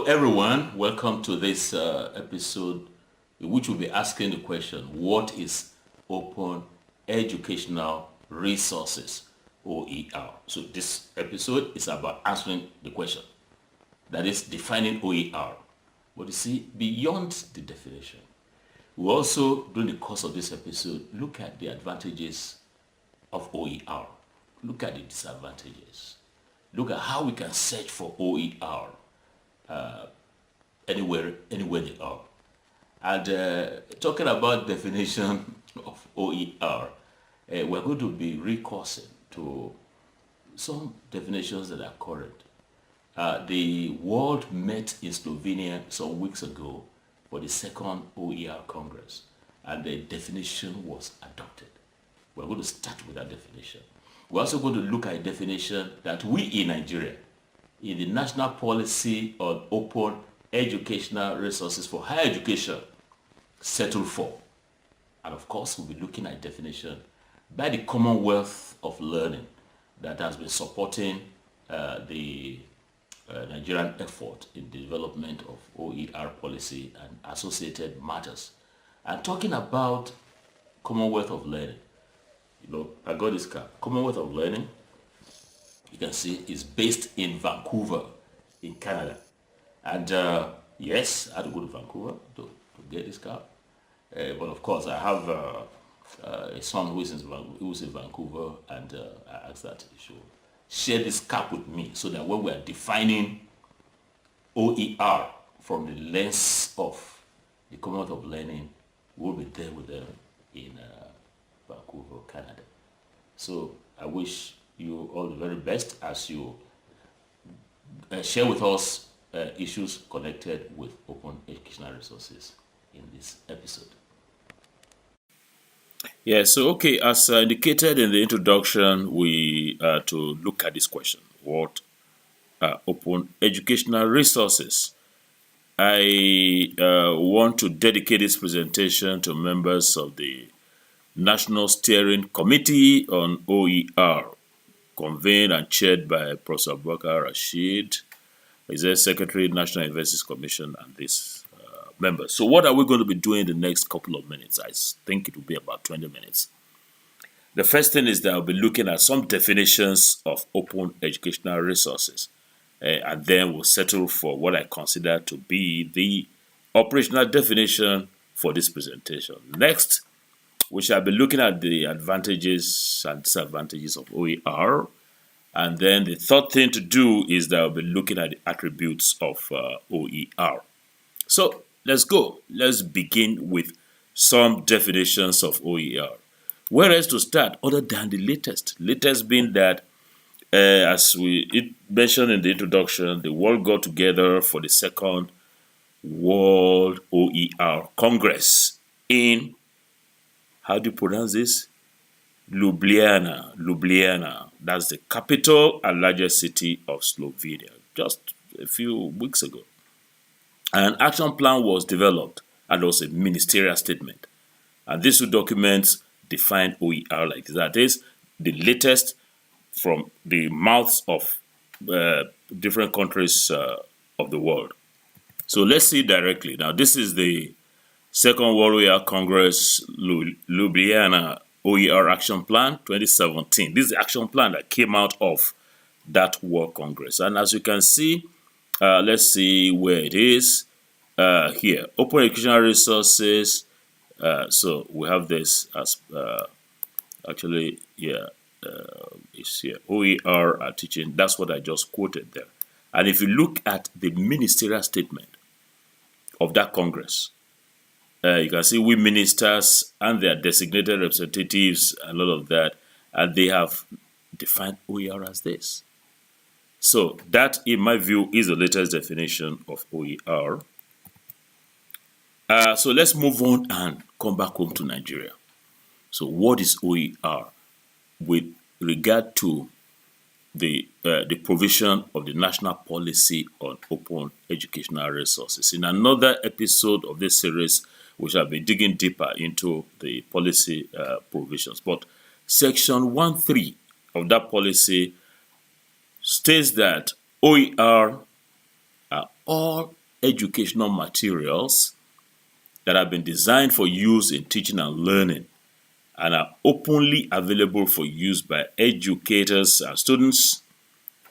everyone. Welcome to this episode, in which we'll be asking the question: what is Open Educational Resources (OER? So, this episode is about answering the question, that is, defining OER. But you see, beyond the definition, we also, during the course of this episode, look at the advantages of OER, look at the disadvantages, look at how we can search for OER anywhere they are. And talking about definition of OER, we're going to be recoursing to some definitions that are current. The world met in Slovenia some weeks ago for the second OER Congress, and the definition was adopted. We're going to start with that definition. We're also going to look at a definition that we in Nigeria, in the National Policy on Open Educational Resources for Higher Education, settle for. And of course, we'll be looking at definition by the Commonwealth of Learning that has been supporting the Nigerian effort in the development of OER policy and associated matters. And talking about Commonwealth of Learning, I got this card. Commonwealth of Learning, you can see, is based in Vancouver, in Canada. And yes, I had to go to Vancouver to get this card. But of course, I have a son who is in Vancouver, and I asked that he should share this cap with me so that when we are defining OER from the lens of the Commonwealth of Learning, we'll be there with them in Vancouver, Canada. So I wish you all the very best as you share with us issues connected with open educational resources in this episode. Yeah, so okay, as indicated in the introduction, we to look at this question: what are open educational resources? I want to dedicate this presentation to members of the National Steering Committee on OER, convened and chaired by Professor Abubakar Rashid, Executive Secretary, National Universities Commission, and these members. So what are we going to be doing in the next couple of minutes? I think it will be about 20 minutes. The first thing is that I'll be looking at some definitions of open educational resources, and then we'll settle for what I consider to be the operational definition for this presentation. Next, we shall be looking at the advantages and disadvantages of OER. And then the third thing to do is that I'll be looking at the attributes of OER. So let's go. Let's begin with some definitions of OER. Where else to start other than the latest? Latest being that, as we mentioned in the introduction, the world got together for the second World OER Congress in, how do you pronounce this? Ljubljana. That's the capital and largest city of Slovenia, just a few weeks ago. An action plan was developed and also a ministerial statement. And these two documents define OER like this. That is the latest from the mouths of different countries of the world. So let's see directly. Now, this is the Second World OER Congress, Ljubljana OER Action Plan 2017. This is the action plan that came out of that World Congress. And as you can see, let's see where it is. Here, open educational resources. So we have this as actually, it's here. OER teaching. That's what I just quoted there. And if you look at the ministerial statement of that Congress, you can see we ministers and their designated representatives and all of that, and they have defined OER as this. So that, in my view, is the latest definition of OER. So let's move on and come back home to Nigeria. So what is OER with regard to the provision of the National Policy on Open Educational Resources? In another episode of this series, we shall be digging deeper into the policy provisions. But Section 1.3 of that policy states that OER are all educational materials that have been designed for use in teaching and learning and are openly available for use by educators and students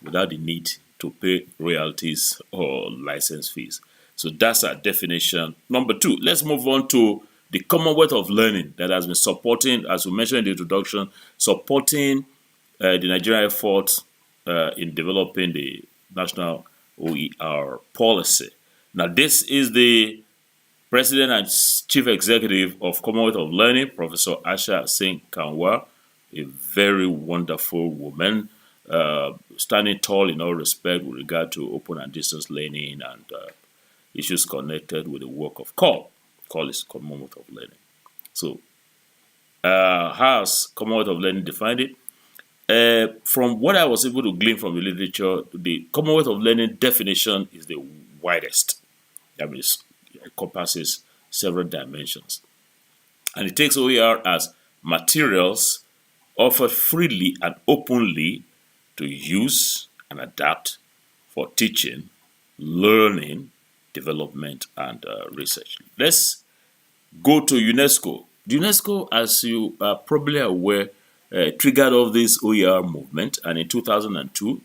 without the need to pay royalties or license fees. So that's our definition. Number two, let's move on to the Commonwealth of Learning that has been supporting, as we mentioned in the introduction, supporting the Nigerian effort in developing the national OER policy. Now, this is the President and Chief Executive of Commonwealth of Learning, Professor Asha Singh Kanwar, a very wonderful woman, standing tall in all respect with regard to open and distance learning and issues connected with the work of COL. COL is Commonwealth of Learning. So, how has Commonwealth of Learning defined it? From what I was able to glean from the literature, the Commonwealth of Learning definition is the widest. That means it encompasses several dimensions. And it takes OER as materials offered freely and openly to use and adapt for teaching, learning, development, and research. Let's go to UNESCO. UNESCO, as you are probably aware, triggered off this OER movement, and in 2002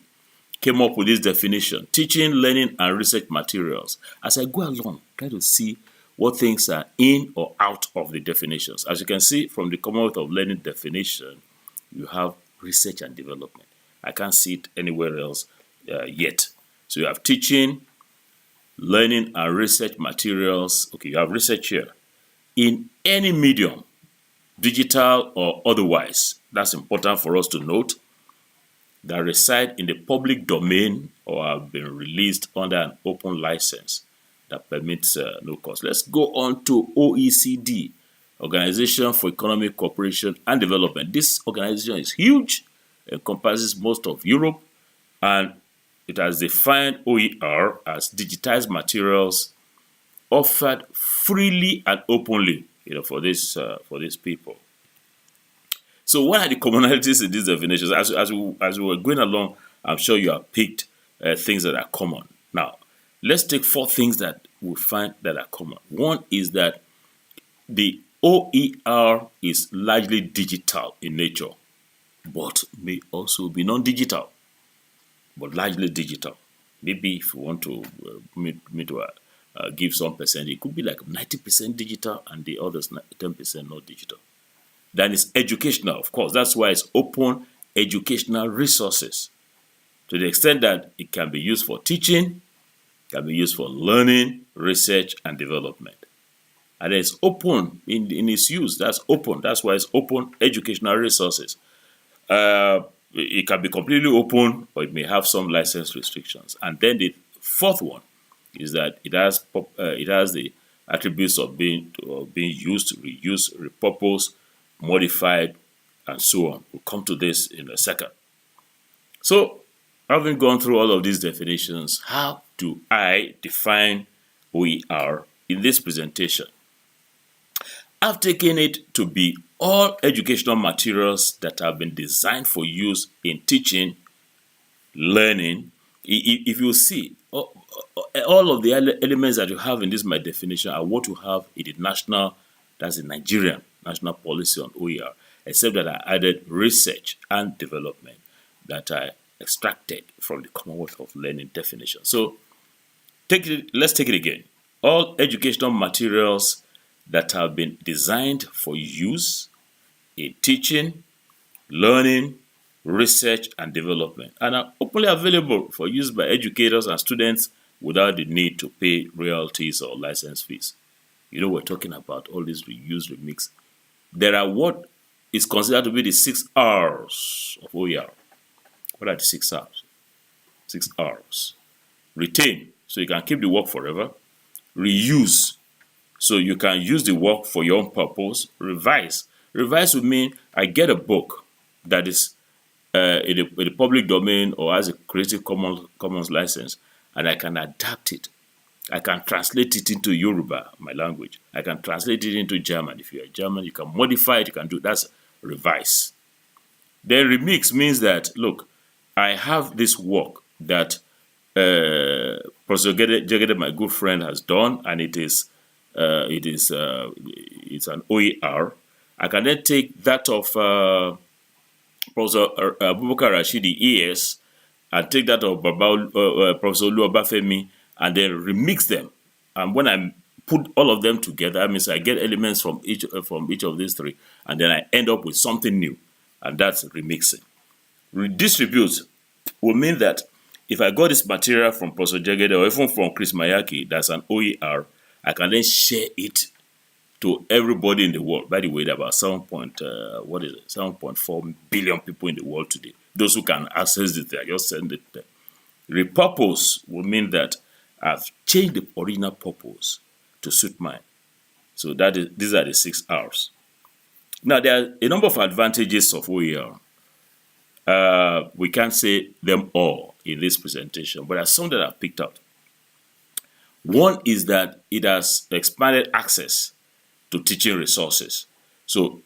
came up with this definition: teaching, learning, and research materials. As I go along, try to see what things are in or out of the definitions. As you can see from the Commonwealth of Learning definition, you have research and development. I can't see it anywhere else yet. So you have teaching, learning, and research materials. Okay, you have research here in any medium, digital or otherwise. That's important for us to note, that reside in the public domain or have been released under an open license that permits no cost. Let's go on to OECD, Organization for Economic Cooperation and Development. This organization is huge, encompasses most of Europe, and it has defined OER as digitized materials offered freely and openly, for these people. So what are the commonalities in these definitions? As we were going along, I'm sure you have picked things that are common. Now, let's take 4 things that we find that are common. One is that the OER is largely digital in nature, but may also be non-digital, but largely digital. Maybe if you want to give some percent, it could be like 90% digital and the others 10% not digital. Then it's educational, of course. That's why it's open educational resources, to the extent that it can be used for teaching, can be used for learning, research, and development. And it's open in its use. That's open. That's why it's open educational resources. It can be completely open, or it may have some license restrictions. And then the 4th one is that it has the attributes of being used, reused, repurposed, modified, and so on. We'll come to this in a second. So, having gone through all of these definitions, how do I define OER in this presentation? I've taken it to be all educational materials that have been designed for use in teaching, learning. If you see, all of the elements that you have in this my definition are what you have in the national, that's the Nigerian national policy on OER, except that I added research and development that I extracted from the Commonwealth of Learning definition. So let's take it again. All educational materials that have been designed for use in teaching, learning, research, and development, and are openly available for use by educators and students without the need to pay royalties or license fees. We're talking about all these reuse, remix. There are what is considered to be the 6 R's of OER. What are the 6 R's? 6 R's. Retain, so you can keep the work forever. Reuse, so you can use the work for your own purpose. Revise. Revise would mean I get a book that is in the public domain or has a Creative Commons license, and I can adapt it. I can translate it into Yoruba, my language. I can translate it into German. If you're German, you can modify it, you can do that's revise. Then remix means that, look, I have this work that Professor Jegede, my good friend, has done, and it's an OER. I can then take that of Professor Abubakar Rashidi ES and take that of Professor Oluwabafemi and then remix them. And when I put all of them together, that means I get elements from each of these three, and then I end up with something new, and that's remixing. Redistribute will mean that if I got this material from Professor Jegede or even from Chris Mayaki, that's an OER, I can then share it to everybody in the world. By the way, there are about 7.4 billion people in the world today. Those who can access it, I just send it there. Repurpose will mean that I've changed the original purpose to suit mine. So these are the 6 R's. Now, there are a number of advantages of OER. We can't say them all in this presentation, but there are some that I've picked out. One is that it has expanded access to teaching resources. So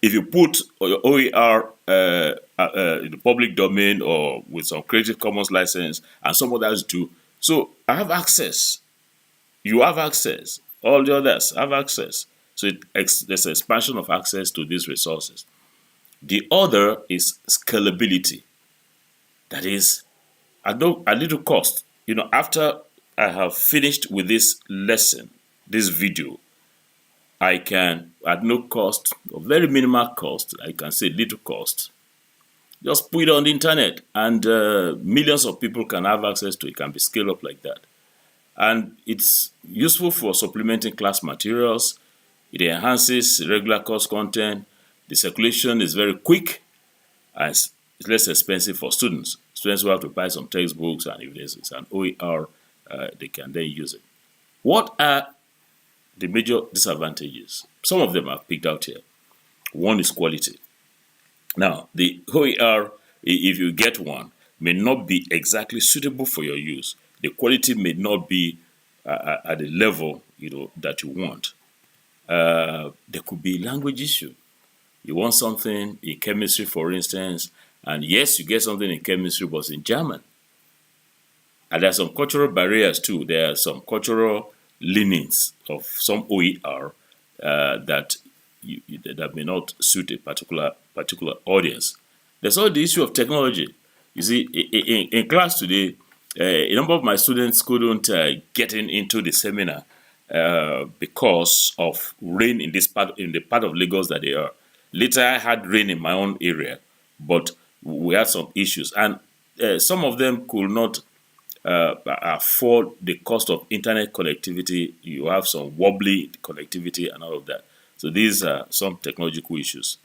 if you put your OER in the public domain or with some Creative Commons license and some others do, so I have access. You have access. All the others have access. So there's an expansion of access to these resources. The other is scalability. That is, at little cost. After I have finished with this lesson, this video, I can, at no cost, or very minimal cost, I can say little cost, just put it on the internet, and millions of people can have access to it. It can be scaled up like that. And it's useful for supplementing class materials. It enhances regular course content. The circulation is very quick, and it's less expensive for students. Students who have to buy some textbooks, and if there's an OER, they can then use it. What are the major disadvantages? Some of them are picked out here. One is quality. Now, the OER, if you get one, may not be exactly suitable for your use. The quality may not be at the level that you want. There could be language issue. You want something in chemistry, for instance, and yes, you get something in chemistry, but it's in German. And there are some cultural barriers too. There are some cultural leanings of some OER that may not suit a particular audience. There's also the issue of technology. You see, in class today, a number of my students couldn't get into the seminar because of rain in the part of Lagos that they are. Later, I had rain in my own area, but we had some issues, and some of them could not afford the cost of internet connectivity. You have some wobbly connectivity and all of that. So these are some technological issues.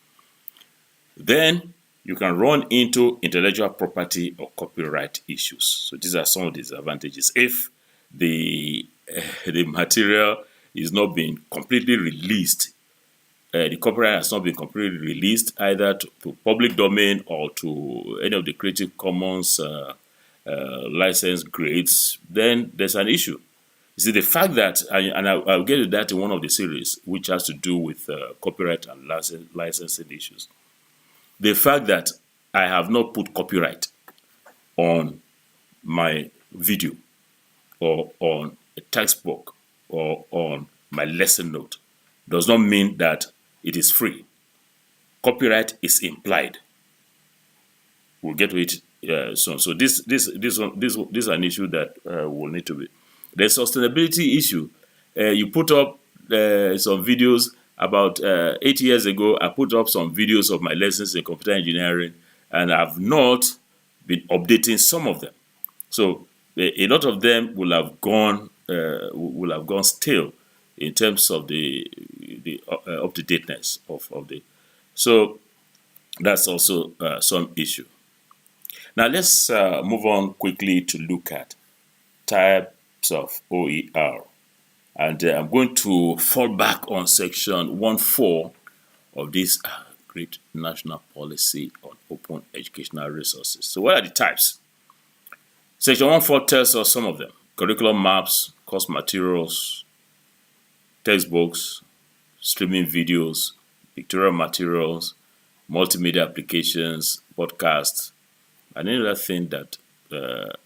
Then you can run into intellectual property or copyright issues. So these are some of the disadvantages. If the material is not being completely released, the copyright has not been completely released either to public domain or to any of the Creative Commons license grades, then there's an issue. You see, the fact that, I'll get to that in one of the series, which has to do with copyright and licensing issues. The fact that I have not put copyright on my video or on a textbook or on my lesson note does not mean that it is free. Copyright is implied. We'll get to it soon. So this is an issue that will need to be. The sustainability issue. You put up some videos about 8 years ago. I put up some videos of my lessons in computer engineering, and I've not been updating some of them. So a lot of them will have gone stale in terms of the up to dateness of the. So that's also some issue. Now let's move on quickly to look at types of OER. And I'm going to fall back on section 1.4 of this great national policy on open educational resources. So what are the types? Section 1.4 tells us some of them. Curriculum maps, course materials, textbooks, streaming videos, pictorial materials, multimedia applications, podcasts, and any other thing that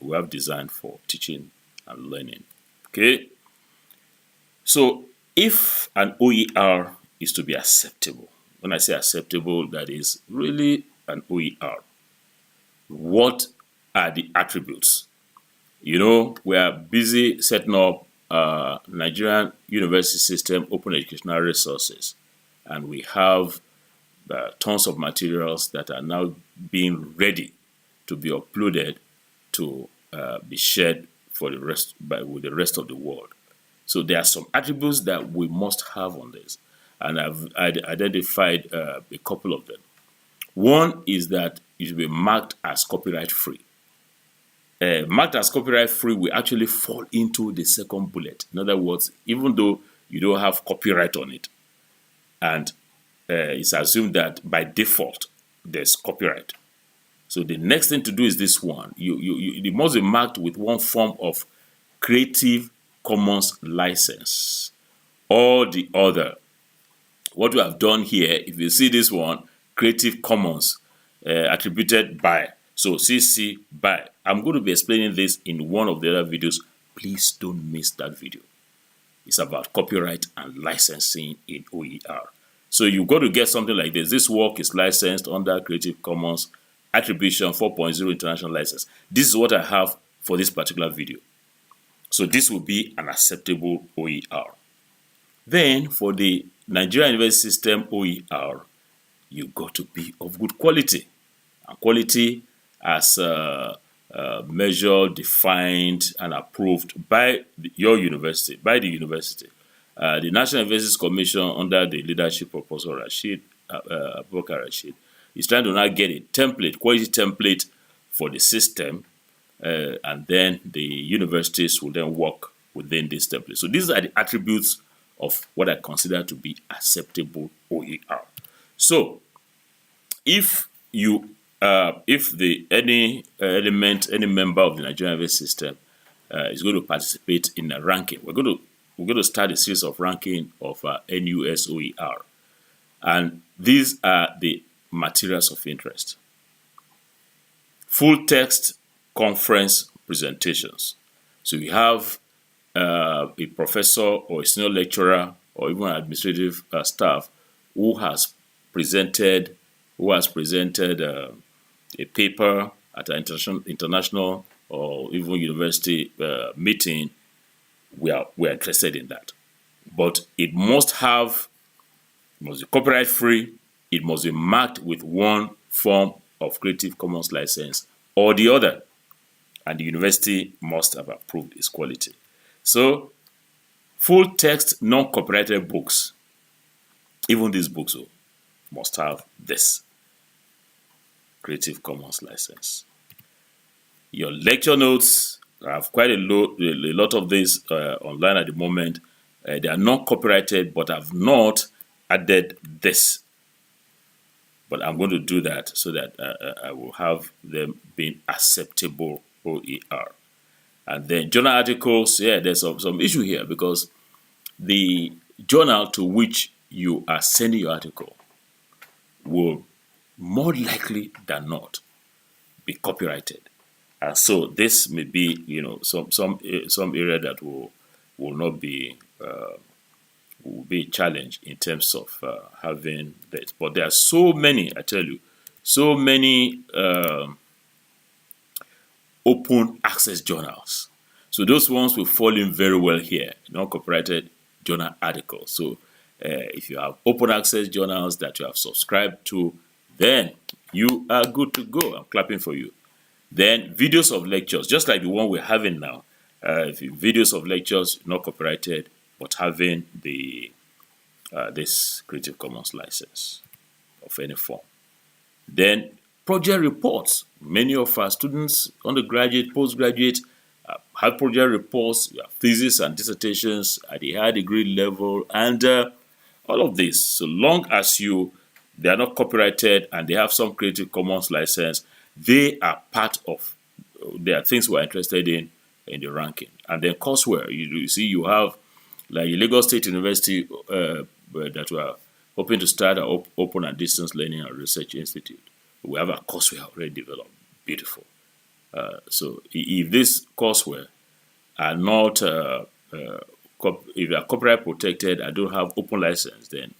we have designed for teaching and learning. Okay, so if an OER is to be acceptable, when I say acceptable, that is really an OER. What are the attributes? You know, we are busy setting up Nigerian university system open educational resources, and we have tons of materials that are now being ready to be uploaded to be shared for the rest with the rest of the world. So there are some attributes that we must have on this, and I've identified a couple of them. One is that it should be marked as copyright free. Marked as copyright free will actually fall into the second bullet. In other words, even though you don't have copyright on it, and it's assumed that by default there's copyright. So the next thing to do is this one. It must be marked with one form of Creative Commons license or the other. What we have done here, if you see this one, Creative Commons attributed by, so CC by. I'm going to be explaining this in one of the other videos. Please don't miss that video. It's about copyright and licensing in OER. So you've got to get something like this. This work is licensed under Creative Commons Attribution 4.0 International License. This is what I have for this particular video. So this will be an acceptable OER. Then for the Nigerian University System OER, you got to be of good quality. And quality as measured, defined, and approved by your university, by the university. The National Universities Commission, under the leadership of Professor Rashid, Abubakar Rashid, is trying to now get a template, quality template for the system, and then the universities will then work within this template. So these are the attributes of what I consider to be acceptable OER. So if you any member of the Nigerian University System is going to participate in a ranking, we're going to start a series of ranking of NUS OER, and these are the materials of interest: full text conference presentations. So you have a professor or a senior lecturer or even administrative staff who has presented a paper at an international or even university meeting. We are interested in that, but it must be copyright free. It must be marked with one form of Creative Commons license or the other, and the university must have approved its quality. So full text non-copyrighted books, even these books must have this Creative Commons license. Your lecture notes, I have quite a lot of this online at the moment. They are not copyrighted, but I've not added this. But I'm going to do that so that I will have them being acceptable OER. And then journal articles, there's some issue here because the journal to which you are sending your article will more likely than not be copyrighted. And so this may be, some area that will not be will be a challenge in terms of having this. But there are so many, I tell you, so many open access journals. So those ones will fall in very well here, non-copyrighted journal articles. So if you have open access journals that you have subscribed to, then you are good to go. I'm clapping for you. Then videos of lectures, just like the one we're having now. Videos of lectures, not copyrighted, but having the this Creative Commons license of any form. Then project reports. Many of our students, undergraduate, postgraduate, have project reports, thesis and dissertations at the higher degree level, and all of this. So long as they are not copyrighted and they have some Creative Commons license, they are part of. There are things we're interested in the ranking. And then courseware. You see, you have like Lagos State University that we are hoping to start our Open and Distance Learning and Research Institute. We have a courseware already developed. Beautiful. So if this courseware are not, if they are copyright protected and don't have open license, then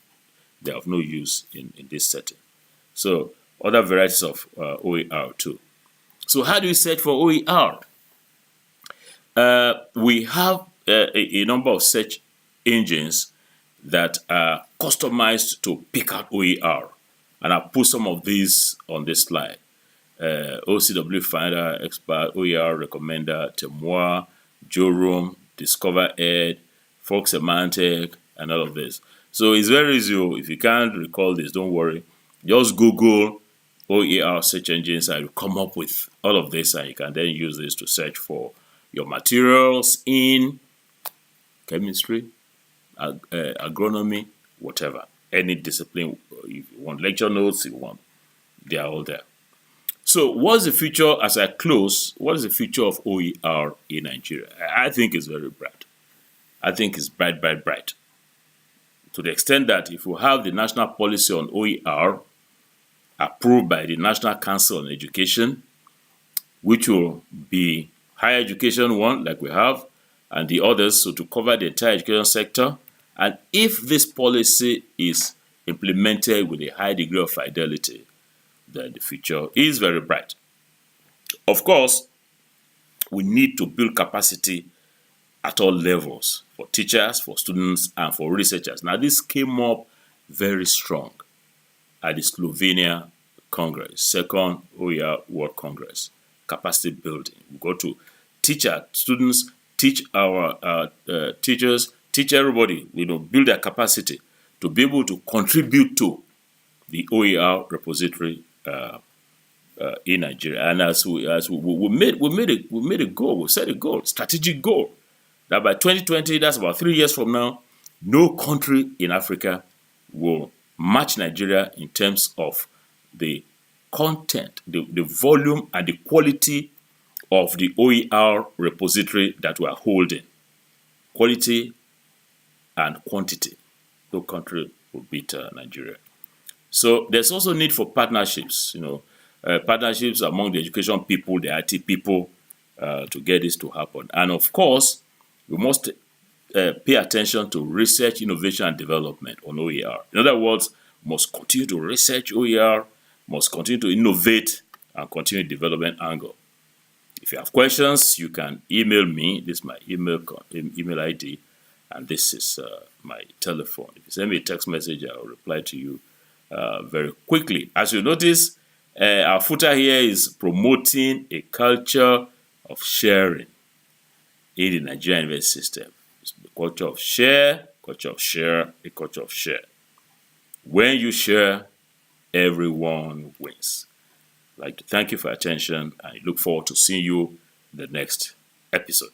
they have no use in this setting. So other varieties of OER too. So how do you search for OER? We have a number of search engines that are customized to pick out OER. And I'll put some of these on this slide. OCW Finder, Expert, OER Recommender, Temoa, Jorum, Discover Ed, Folk Semantic, and all of this. So it's very easy. If you can't recall this, don't worry. Just Google OER search engines and you come up with all of this, and you can then use this to search for your materials in chemistry, agronomy, whatever. Any discipline. If you want lecture notes, you want, they are all there. So what's the future, as I close, what is the future of OER in Nigeria? I think it's very bright. I think it's bright, bright, bright. To the extent that if we have the national policy on OER approved by the National Council on Education, which will be higher education one, like we have, and the others, so to cover the entire education sector. And if this policy is implemented with a high degree of fidelity, then the future is very bright. Of course, we need to build capacity at all levels for teachers, for students, and for researchers. Now, this came up very strong at the Slovenia Congress, second OER World Congress, capacity building. We go to teach our students, teach our teachers, teach everybody, build their capacity to be able to contribute to the OER repository in Nigeria. And as we made a goal, we set a goal, strategic goal, that by 2020, that's about 3 years from now, no country in Africa will match Nigeria in terms of the content, the volume and the quality of the OER repository that we are holding. Quality and quantity. No country will beat Nigeria. So there's also need for partnerships, partnerships among the education people, the IT people, to get this to happen. And of course, we must pay attention to research, innovation, and development on OER. In other words, must continue to research OER, must continue to innovate, and continue development angle. If you have questions, you can email me. This is my email ID, and this is my telephone. If you send me a text message, I'll reply to you very quickly. As you notice, our footer here is promoting a culture of sharing in the Nigerian university system. It's the culture of share, a culture of share. When you share, everyone wins. I'd like to thank you for your attention, and I look forward to seeing you in the next episode.